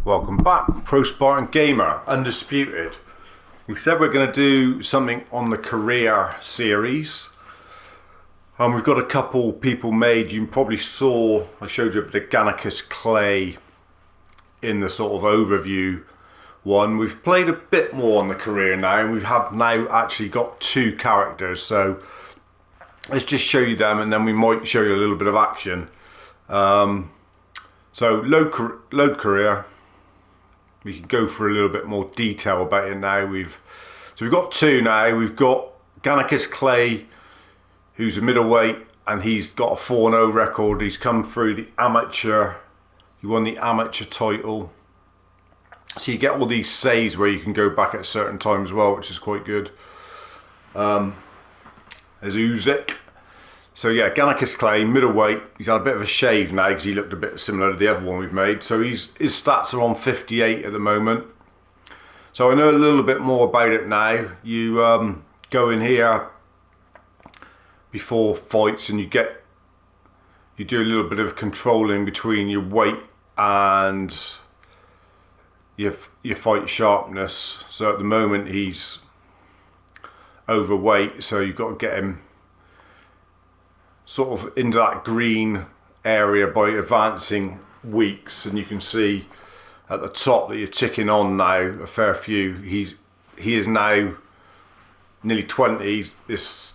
Welcome back, Pro Spartan Gamer, Undisputed. We said we're going to do something on the career series. We've got a couple people made. You probably saw, I showed you a bit of Gannicus clay in the sort of overview one. We've played a bit more on the career now, and we have now actually got two characters. So let's just show you them, and then we might show you a little bit of action. So load career. We can go for a little bit more detail about it now. We've got two now. We've got Gannicus Clay, who's a middleweight, and he's got a 4-0 record. He's come through the amateur. He won the amateur title. So you get all these saves where you can go back at a certain time as well, which is quite good. There's Usyk. So yeah, Gannicus Clay, middleweight. He's had a bit of a shave now because he looked a bit similar to the other one we've made. So his stats are on 58 at the moment. So I know a little bit more about it now. You go in here before fights and you do a little bit of controlling between your weight and your fight sharpness. So at the moment he's overweight, so you've got to get him sort of into that green area by advancing weeks, and you can see at the top that you're ticking on now a fair few. He is now nearly 20 this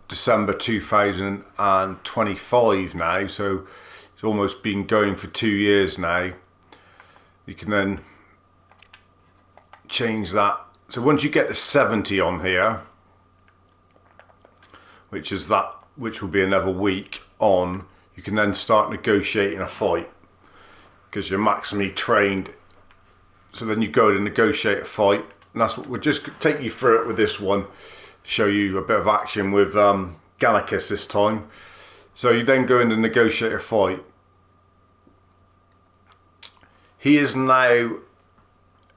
December 2025 now, so it's almost been going for 2 years now. You can then change that. So once you get to 70 on here, which will be another week on, you can then start negotiating a fight because you're maximally trained. So then you go to negotiate a fight, and that's what we'll just take you through it with this one, show you a bit of action with Gannicus this time. So you then go in to negotiate a fight. He is now,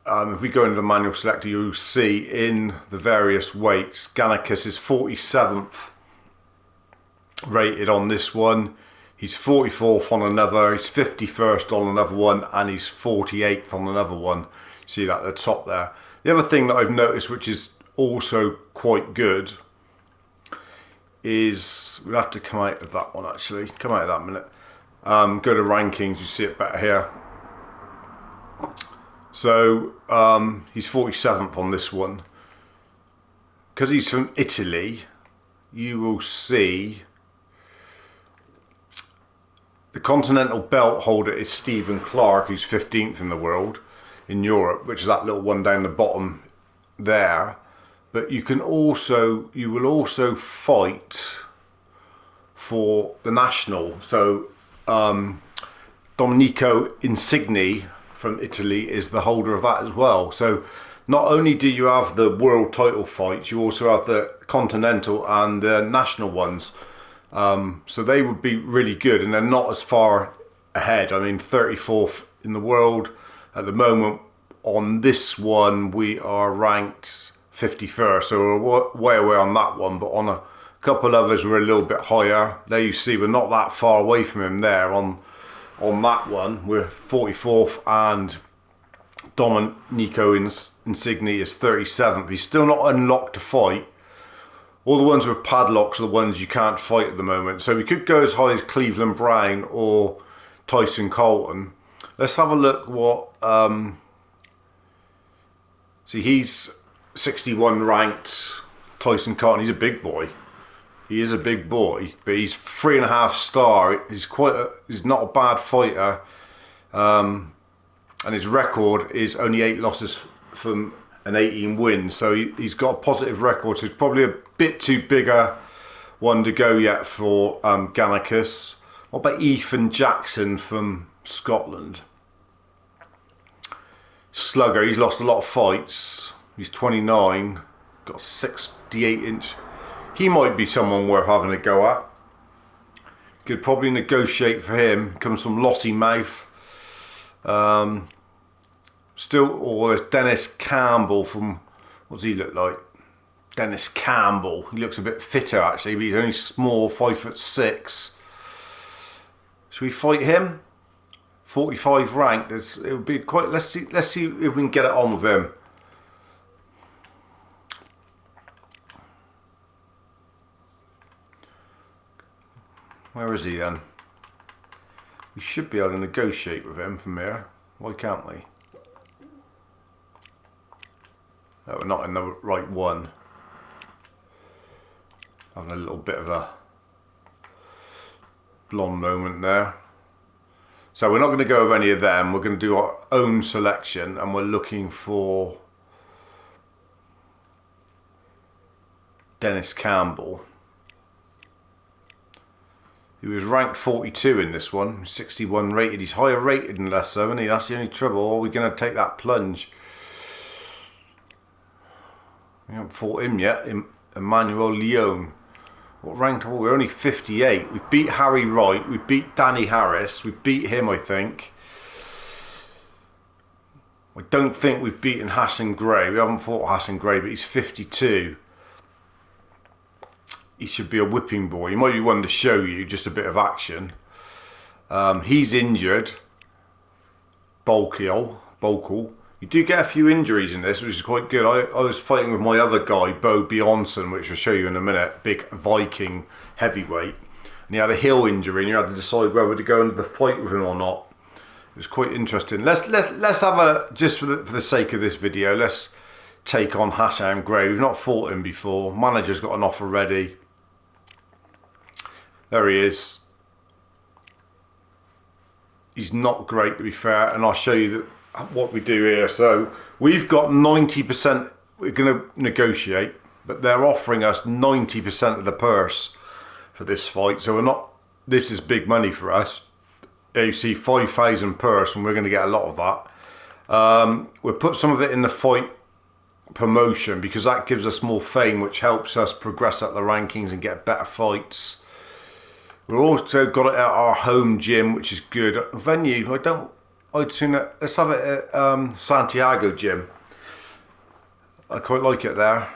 if we go into the manual selector, you'll see in the various weights, Gannicus is 47th rated on this one. He's 44th on another, he's 51st on another one, and he's 48th on another one. See that at the top there. The other thing that I've noticed, which is also quite good, is we'll have to come out of that one actually. Come out of that minute. Go to rankings, you see it better here. So he's 47th on this one. Because he's from Italy, you will see the continental belt holder is Stephen Clark, who's 15th in the world in Europe, which is that little one down the bottom there. But you will also fight for the national. So Domenico Insigne from Italy is the holder of that as well. So not only do you have the world title fights, you also have the continental and the national ones. So they would be really good, and they're not as far ahead. I mean, 34th in the world at the moment. On this one we are ranked 51st, so we're way away on that one, but on a couple others we're a little bit higher. There you see we're not that far away from him there. On that one we're 44th, and Domenico Insigne is 37th. He's still not unlocked to fight. All the ones with padlocks are the ones you can't fight at the moment. So we could go as high as Cleveland Brown or Tyson Colton. Let's have a look what... see, he's 61 ranked, Tyson Colton. He's a big boy. He is a big boy, but he's 3.5 star. He's not a bad fighter. And his record is only 8 losses from an 18 wins, so he's got a positive record. So it's probably a bit too big a one to go yet for Gannicus. What about Ethan Jackson from Scotland? Slugger, he's lost a lot of fights. He's 29, got a 68-inch. He might be someone worth having a go at. Could probably negotiate for him. Comes from Lossiemouth. Or Dennis Campbell from, what does he look like? Dennis Campbell. He looks a bit fitter actually, but he's only small, 5'6". Should we fight him? 45 ranked. It would be quite. Let's see if we can get it on with him. Where is he then? We should be able to negotiate with him from here. Why can't we? No, we're not in the right one. Having a little bit of a blonde moment there. So we're not going to go with any of them. We're going to do our own selection, and we're looking for Dennis Campbell. He was ranked 42 in this one, 61 rated. He's higher rated than us, though, isn't he? That's the only trouble. Are we going to take that plunge? We haven't fought him yet. Emmanuel Leon. What ranked? Oh, we're only 58. We've beat Harry Wright. We've beat Danny Harris. We've beat him, I think. I don't think we've beaten Hassan Gray. We haven't fought Hassan Gray, but he's 52. He should be a whipping boy. He might be one to show you just a bit of action. He's injured. Bolkiel. You do get a few injuries in this, which is quite good. I was fighting with my other guy, Bo Bjornsson, which I'll show you in a minute. Big Viking heavyweight. And he had a heel injury, and you had to decide whether to go into the fight with him or not. It was quite interesting. Let's have a, just for the sake of this video, let's take on Hassan Gray. We've not fought him before. Manager's got an offer ready. There he is. He's not great, to be fair, and I'll show you what we do here. So we've got 90%. We're going to negotiate, but they're offering us 90% of the purse for this fight. So we're not. This is big money for us. You see, 5,000 purse, and we're going to get a lot of that. We'll put some of it in the fight promotion because that gives us more fame, which helps us progress up the rankings and get better fights. We've also got it at our home gym, which is good. Venue, I'd sooner, let's have it at Santiago gym. I quite like it there.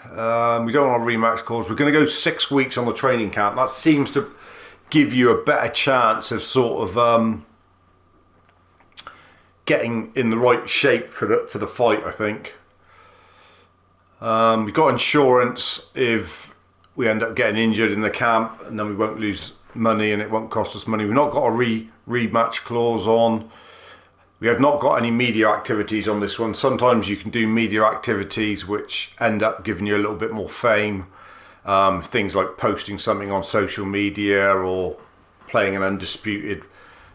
We don't want a rematch cause. We're going to go 6 weeks on the training camp. That seems to give you a better chance of sort of getting in the right shape for the fight, I think. We've got insurance if we end up getting injured in the camp, and then we won't lose money and it won't cost us money. We've not got a rematch clause on. We have not got any media activities on this one. Sometimes you can do media activities which end up giving you a little bit more fame. Things like posting something on social media or playing an undisputed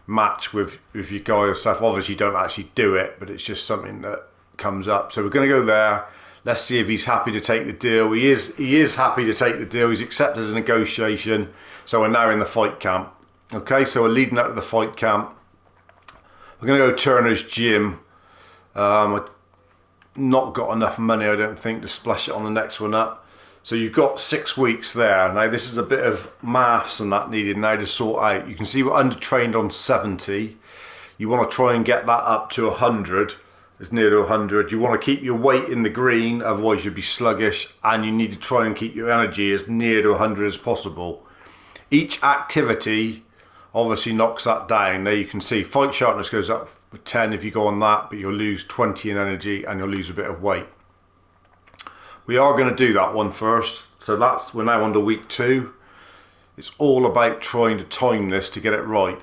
match with your guy or stuff. Obviously you don't actually do it, but it's just something that comes up. So we're going to go there. Let's see if he's happy to take the deal. He is happy to take the deal. He's accepted a negotiation. So we're now in the fight camp. Okay, so we're leading up to the fight camp. We're going to go Turner's gym. I've not got enough money, I don't think, to splash it on the next one up. So you've got 6 weeks there. Now this is a bit of maths and that needed now to sort out. You can see we're undertrained on 70. You want to try and get that up to 100. It's near to 100. You want to keep your weight in the green, otherwise you'll be sluggish, and you need to try and keep your energy as near to 100 as possible. Each activity obviously knocks that down. There you can see fight sharpness goes up for 10 if you go on that, but you'll lose 20 in energy and you'll lose a bit of weight. We are going to do that one first. So we're now on to week 2. It's all about trying to time this to get it right.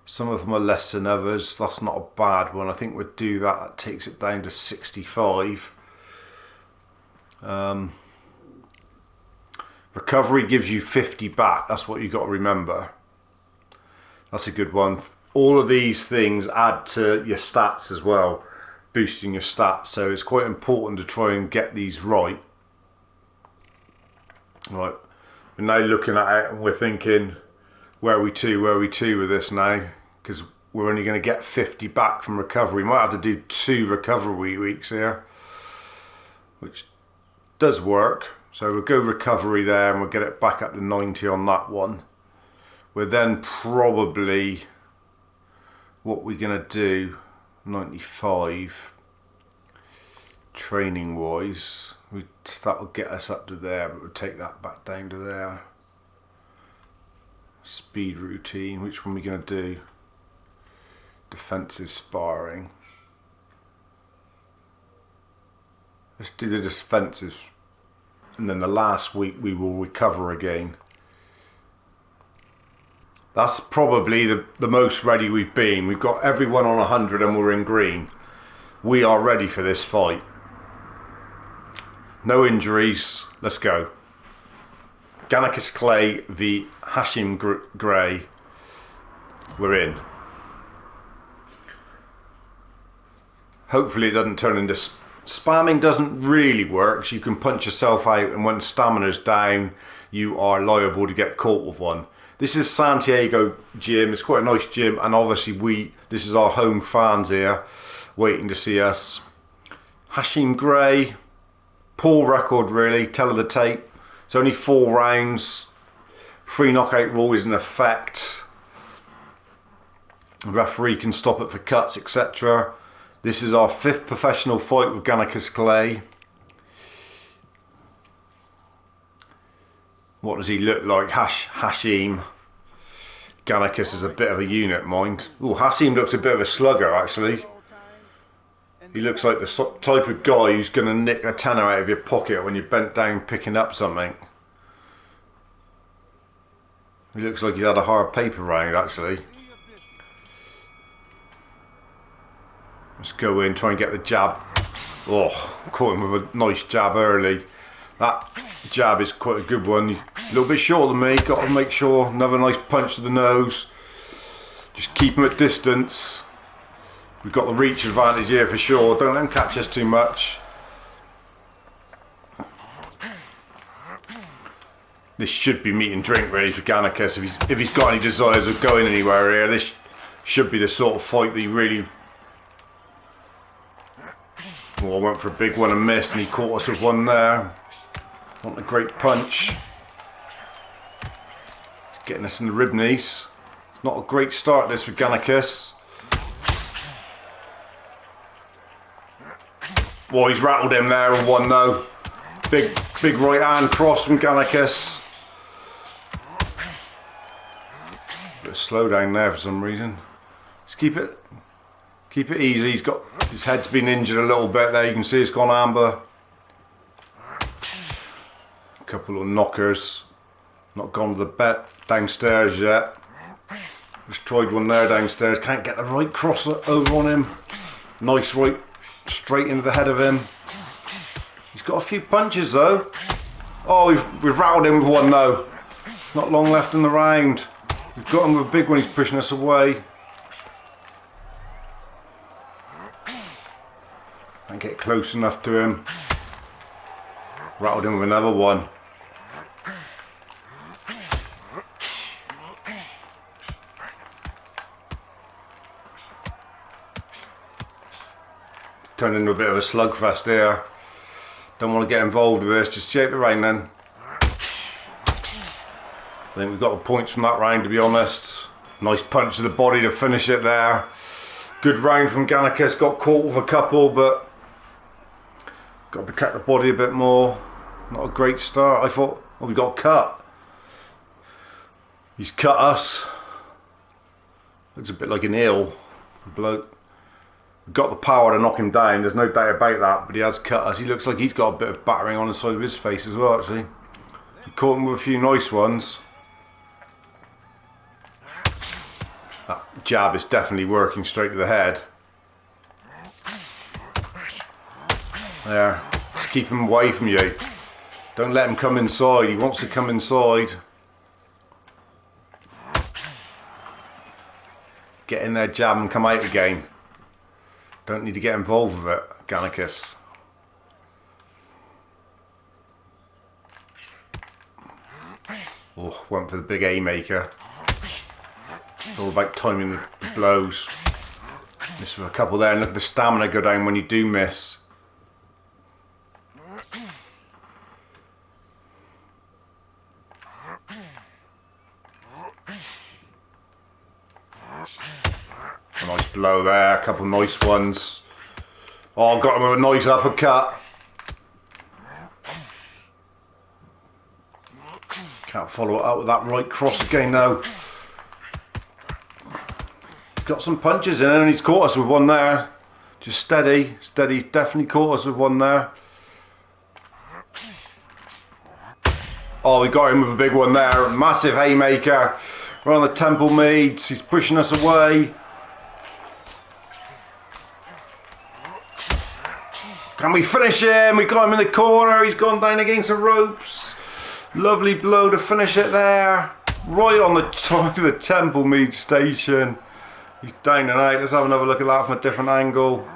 Some of them are less than others. That's not a bad one. I think we'll do that. That takes it down to 65. Recovery gives you 50 back. That's what you've got to remember. That's a good one. All of these things add to your stats as well, boosting your stats. So it's quite important to try and get these right. Right. We're now looking at it and we're thinking, where are we to with this now? Because we're only going to get 50 back from recovery. We might have to do 2 recovery weeks here, which does work. So we'll go recovery there and we'll get it back up to 90 on that one. We're then probably, what we're going to do, 95 training wise. That will get us up to there, but we'll take that back down to there. Speed routine, which one are we going to do? defensive sparring. Let's do the defensive, and then the last week we will recover again. That's probably the most ready we've been. We've got everyone on 100 and we're in green. We are ready for this fight. No injuries. Let's go. Gannicus Clay v Hashim Gray. We're in. Hopefully it doesn't turn into... Spamming doesn't really work. So you can punch yourself out, and when stamina's down, you are liable to get caught with one. This is Santiago Gym. It's quite a nice gym, and obviously this is our home fans here waiting to see us. Hashim Gray, poor record really, tell of the tape. It's only 4 rounds. 3 knockout rule is in effect. The referee can stop it for cuts, etc. This is our 5th professional fight with Gannicus Clay. What does he look like? Hashim. Gannicus is a bit of a unit, mind. Oh, Hashim looks a bit of a slugger, actually. He looks like the type of guy who's going to nick a tenner out of your pocket when you're bent down picking up something. He looks like he's had a hard paper round, actually. Let's go in, try and get the jab. Oh, caught him with a nice jab early. That jab is quite a good one. He's a little bit shorter than me. Got to make sure. Another nice punch to the nose. Just keep him at distance. We've got the reach advantage here for sure. Don't let him catch us too much. This should be meat and drink really for Gannicus. If he's got any desires of going anywhere here, this should be the sort of fight that he really... Oh, I went for a big one and missed, and he caught us with one there. Want a great punch. Getting us in the rib knees. Not a great start this for Gannicus. Well, he's rattled him there with one though. Big right hand cross from Gannicus. Bit of slow down there for some reason. Just keep it easy. He's got his head's been injured a little bit there. You can see it's gone amber. A couple of knockers. Not gone to the bet downstairs yet. Just tried one there downstairs. Can't get the right cross over on him. Nice right straight into the head of him. He's got a few punches though. Oh, we've rattled him with one though. Not long left in the round. We've got him with a big one. He's pushing us away. Can't get close enough to him. Rattled him with another one. Turned into a bit of a slugfest here. Don't want to get involved with this. Just shake the round then. I think we've got the points from that round, to be honest. Nice punch to the body to finish it there. Good round from Gannicus. Got caught with a couple, but got to protect the body a bit more. Not a great start. I thought, oh, we got cut. He's cut us. Looks a bit like an eel bloke. Got the power to knock him down, there's no doubt about that, but he has cut us. He looks like he's got a bit of battering on the side of his face as well, actually. Caught him with a few nice ones. That jab is definitely working straight to the head. There. Just keep him away from you. Don't let him come inside. He wants to come inside. Get in there, jab, and come out again. Don't need to get involved with it, Gannicus. Oh, went for the big A-maker. It's all about timing the blows. Missed with a couple there, and look at the stamina go down when you do miss. A nice blow there, a couple nice ones. Oh, got him with a nice uppercut. Can't follow it up with that right cross again though. got some punches in and he's caught us with one there. Just steady, steady, definitely caught us with one there. Oh, we got him with a big one there, massive haymaker. We're on the temple meads, he's pushing us away. Can we finish him? We got him in the corner, he's gone down against the ropes. Lovely blow to finish it there. Right on the top of the temple mead station. He's down and out. Let's have another look at that from a different angle.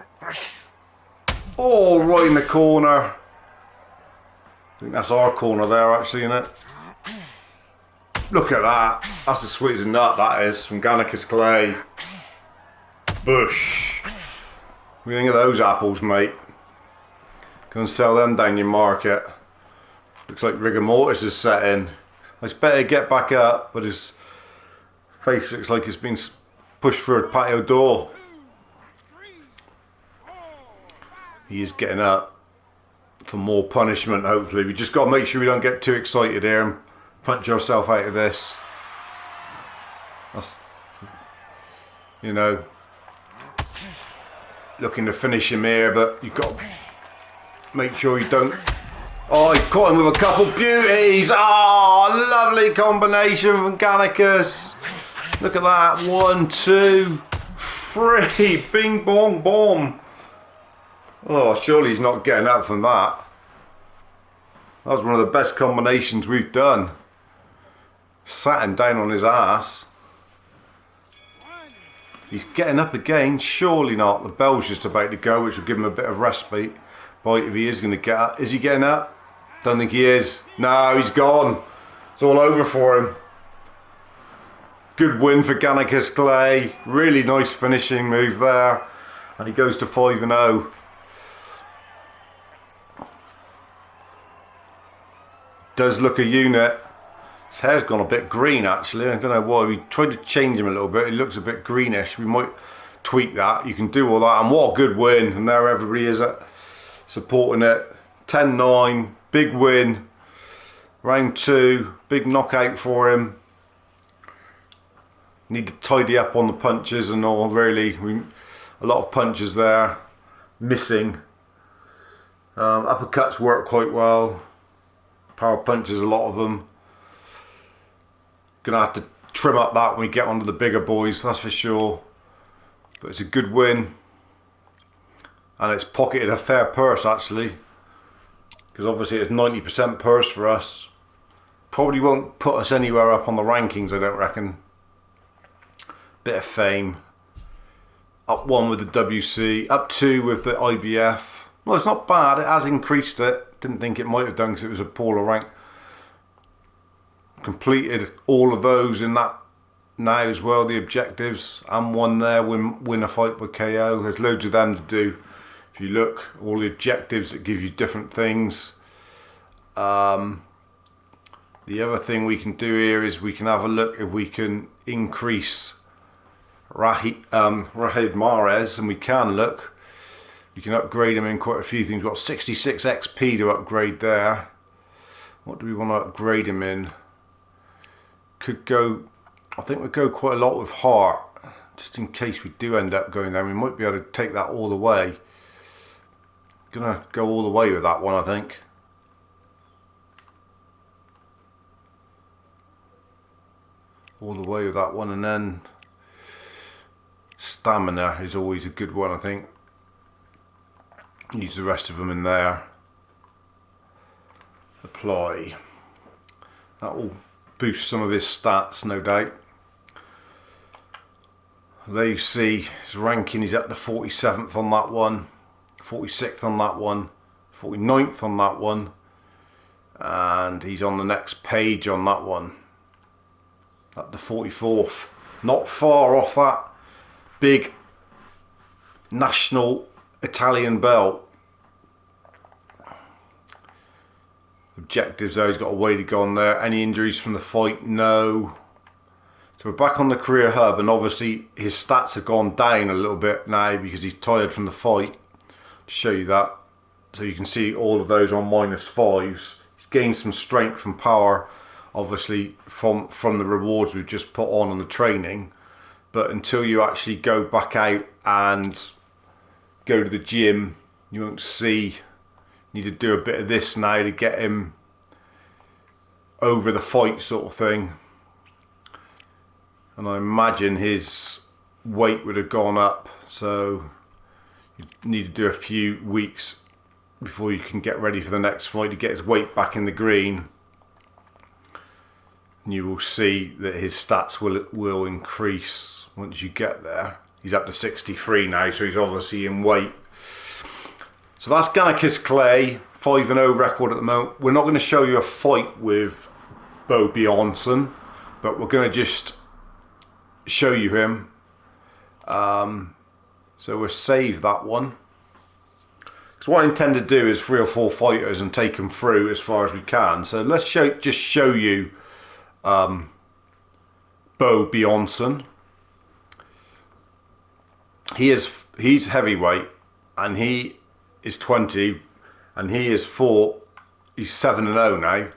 Oh, right in the corner. I think that's our corner there actually, isn't it? Look at that. That's the sweetest nut that is, from Gannicus Clay. Bush. What do you think of those apples, mate? Go and sell them down your market. Looks like rigor mortis is set in. It's better get back up, but his face looks like it's been pushed through a patio door. He is getting up for more punishment, hopefully. We just got to make sure we don't get too excited here and punch ourselves out of this. That's, you know, looking to finish him here, but you've got to make sure you don't. Oh, he caught him with a couple beauties. Oh, lovely combination from Gannicus. Look at that. 1, 2, 3. Bing, bong, bomb. Oh, surely he's not getting up from that. That was one of the best combinations we've done. Sat him down on his ass. He's getting up again. Surely not. The bell's just about to go, which will give him a bit of respite. Right, if he is going to get up. Is he getting up? Don't think he is. No, he's gone. It's all over for him. Good win for Gannicus Clay. Really nice finishing move there. And he goes to 5-0. Does look a unit. His hair's gone a bit green actually. I don't know why. We tried to change him a little bit. He looks a bit greenish. We might tweak that. You can do all that. And what a good win. And there everybody is supporting it. 10-9. Big win. Round 2. Big knockout for him. Need to tidy up on the punches and all, really. A lot of punches there. Missing. Uppercuts work quite well. Power punches, a lot of them. Gonna have to trim up that when we get onto the bigger boys, that's for sure. But it's a good win. And it's pocketed a fair purse actually. Because obviously it's 90% purse for us. Probably won't put us anywhere up on the rankings, I don't reckon. Bit of fame. Up 1 with the WC, up 2 with the IBF. Well, it's not bad, it has increased it. Didn't think it might have done because it was a poorer rank. Completed all of those in that now as well, the objectives. And one there, win a fight by KO. There's loads of them to do. If you look, all the objectives that give you different things. The other thing we can do here is we can have a look if we can increase Rahid Mahrez, and we can look. You can upgrade him in quite a few things. We've got 66 XP to upgrade there. What do we want to upgrade him in? Could go, I think we'll go quite a lot with heart, just in case we do end up going down. We might be able to take that all the way. Gonna go all the way with that one, I think. All the way with that one, and then stamina is always a good one, I think. Use the rest of them in there. Apply. That will boost some of his stats, no doubt. There you see his ranking, he's up to 47th on that one, 46th on that one, 49th on that one, and he's on the next page on that one, up to 44th. Not far off that big national Italian belt. Objectives there, he's got a way to go on there. Any injuries from the fight? No. So we're back on the career hub, and obviously his stats have gone down a little bit now because he's tired from the fight. To show you that, so you can see all of those on -5s. He's gained some strength and power, obviously from the rewards we've just put on the training. but until you actually go back out and go to the gym, you won't see. You need to do a bit of this now to get him over the fight, sort of thing. And I imagine his weight would have gone up, so you need to do a few weeks before you can get ready for the next fight to get his weight back in the green. And you will see that his stats will increase once you get there. He's up to 63 now, so he's obviously in weight. So that's Gannicus Clay, 5-0 record at the moment. We're not going to show you a fight with Bo Bjornsson, but we're going to just show you him. So we'll save that one. So what I intend to do is 3 or 4 fighters and take them through as far as we can. So let's just show you Bo Bjornsson. He's heavyweight, and he is 20, and he's 7-0 now.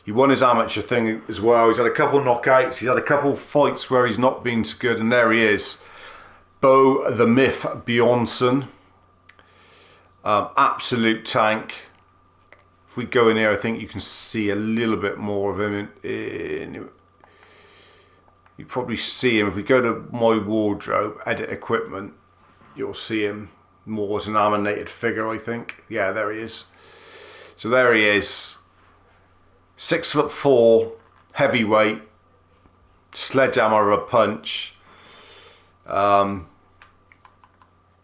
He won his amateur thing as well. He's had a couple knockouts. He's had a couple fights where he's not been so good, and there he is, Bo the Myth Bjornsson. Absolute tank. If we go in here, I think you can see a little bit more of him. You probably see him if we go to my wardrobe, edit equipment. You'll see him more as an animated figure, I think. Yeah, there he is. So there he is, 6'4", heavyweight, sledgehammer of a punch.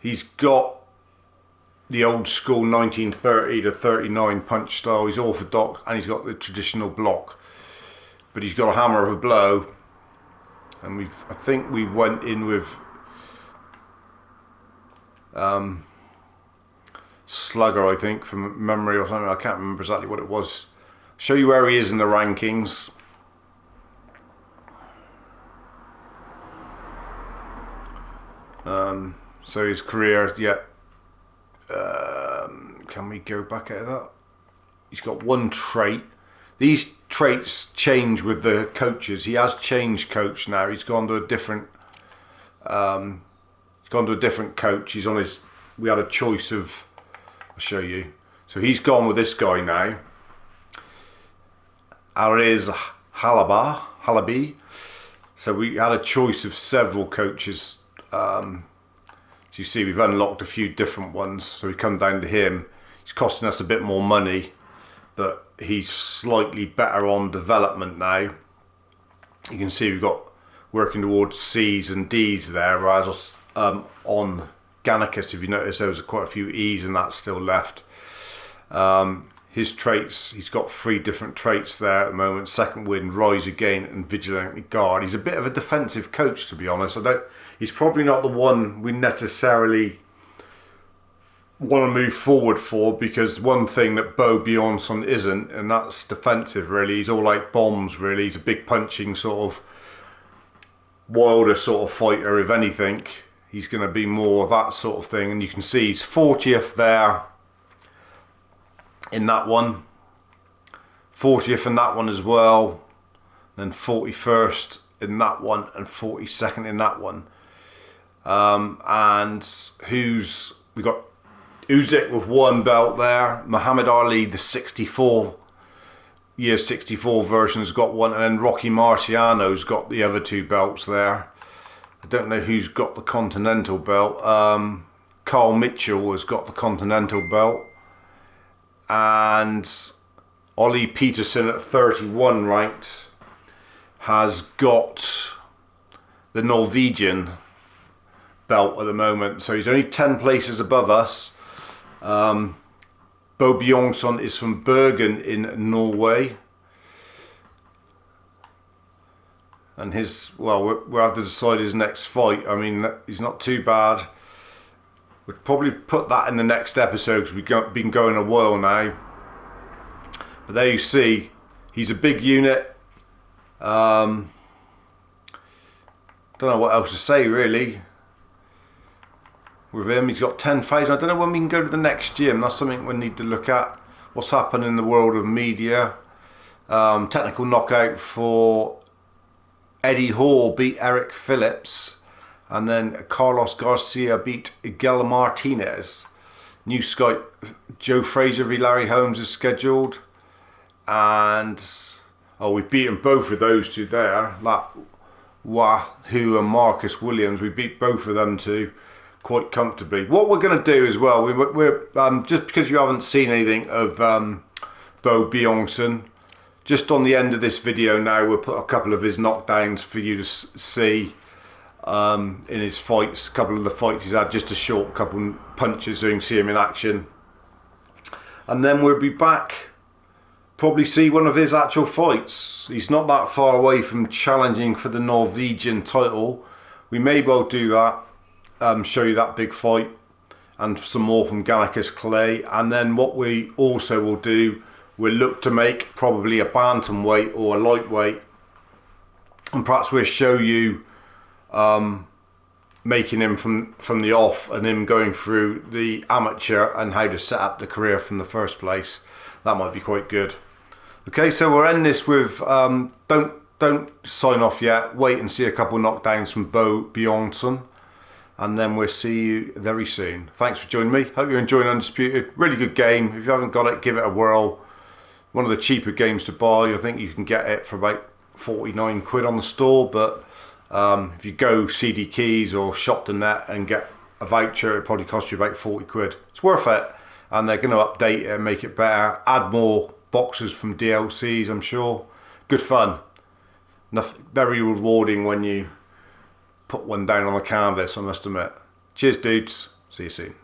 He's got the old school 1930 to 39 punch style. He's orthodox, and he's got the traditional block, but he's got a hammer of a blow. And I think we went in with Slugger, I think, from memory or something. I can't remember exactly what it was. Show you where he is in the rankings. So his career, yeah. Can we go back out of that? He's got one trait. These traits change with the coaches. He has changed coach now. He's gone to a different. He's gone to a different coach. He's on his. We had a choice of. I'll show you. So he's gone with this guy now. Ariz Halabi. So we had a choice of several coaches. As you see, we've unlocked a few different ones. So we come down to him. He's costing us a bit more money, but he's slightly better on development now. You can see we've got working towards C's and D's there, whereas on Gannicus, if you notice, there was quite a few E's and that's still left. His traits, he's got 3 different traits there at the moment: second wind, rise again, and vigilantly guard. He's a bit of a defensive coach, to be honest. He's probably not the one we necessarily want to move forward for, because one thing that Bo Bjornsson isn't, and that's defensive really. He's all like bombs really. He's a big punching sort of Wilder sort of fighter. If anything, he's going to be more that sort of thing. And you can see he's 40th there in that one, 40th in that one as well, then 41st in that one, and 42nd in that one. And we got Usyk with 1 belt there. Muhammad Ali, the 64 version, has got 1, and then Rocky Marciano's got the other 2 belts there. I don't know who's got the Continental belt. Carl Mitchell has got the Continental belt, and Ollie Peterson at 31 ranked has got the Norwegian belt at the moment. So he's only 10 places above us. Bo Bjornsson is from Bergen in Norway, and we'll have to decide his next fight. I mean, he's not too bad. We'll probably put that in the next episode because we've been going a while now. But there you see, he's a big unit. Don't know what else to say really. With him, he's got 10,000. I don't know when we can go to the next gym. That's something we need to look at. What's happened in the world of media. Technical knockout for Eddie Hall, beat Eric Phillips. And then Carlos Garcia beat Miguel Martinez. New Skype, Joe Frazier v Larry Holmes is scheduled. And, oh, we beaten both of those two there. Wahoo and Marcus Williams, we beat both of them two quite comfortably. What we're going to do as well, we're just because you haven't seen anything of Bo Bjornsson, just on the end of this video now, we'll put a couple of his knockdowns for you to see in his fights, a couple of the fights he's had, just a short couple punches so you can see him in action. And then we'll be back, probably see one of his actual fights. He's not that far away from challenging for the Norwegian title. We may well do that, show you that big fight and some more from Gallicus Clay. And then what we also will do, we'll look to make probably a bantamweight or a lightweight, and perhaps we'll show you making him from the off and him going through the amateur and how to set up the career from the first place. That might be quite good. Okay, so we'll end this with don't sign off yet. Wait and see a couple of knockdowns from Bo Bjornsson, and then we'll see you very soon. Thanks for joining me. Hope you're enjoying Undisputed. Really good game. If you haven't got it, give it a whirl. One of the cheaper games to buy. I think you can get it for about 49 quid on the store, but if you go CD Keys or Shop.net and get a voucher, it probably costs you about 40 quid. It's worth it, and they're going to update it and make it better, add more boxes from DLCs, I'm sure. Good fun. Nothing, very rewarding when you put one down on the canvas, I must admit. Cheers, dudes. See you soon.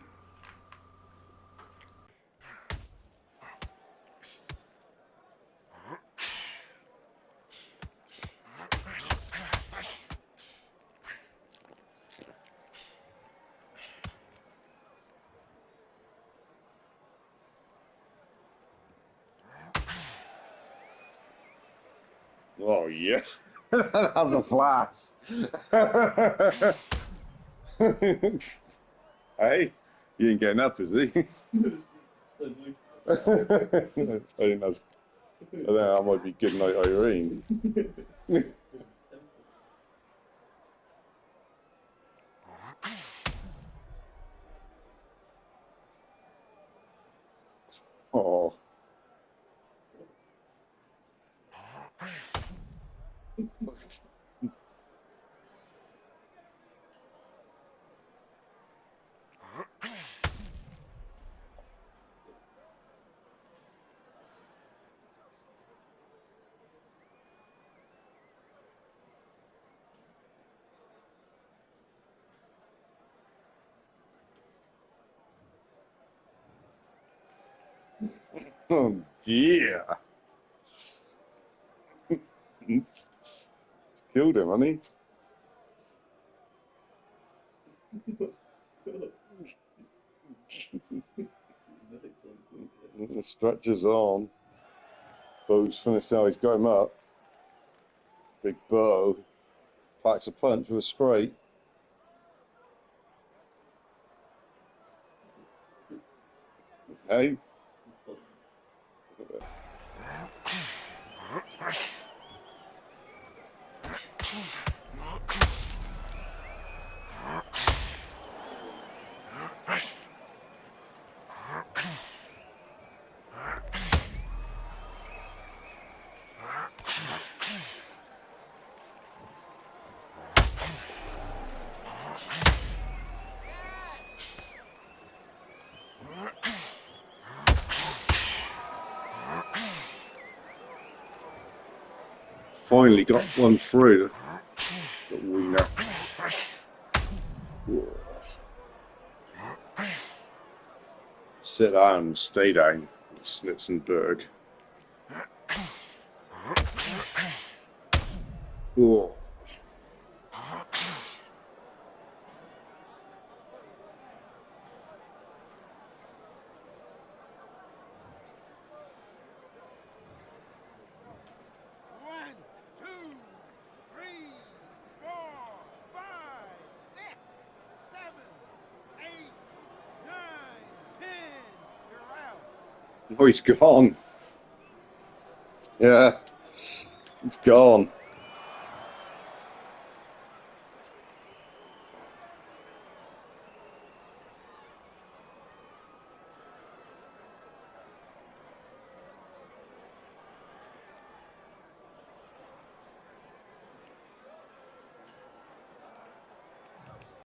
Oh, yes. That's a flash. Hey, you ain't getting up, is he? I think that might be good night, Irene. Oh. Oh dear. Killed him, hasn't he? The stretcher's on. Bo's finished now, he's got him up. Big Bo packs a punch with a straight. Hey. Finally got one through. Got Wiener. Sit down, stay down, Snitzenberg. Oh. Oh, he's gone. Yeah, it's gone.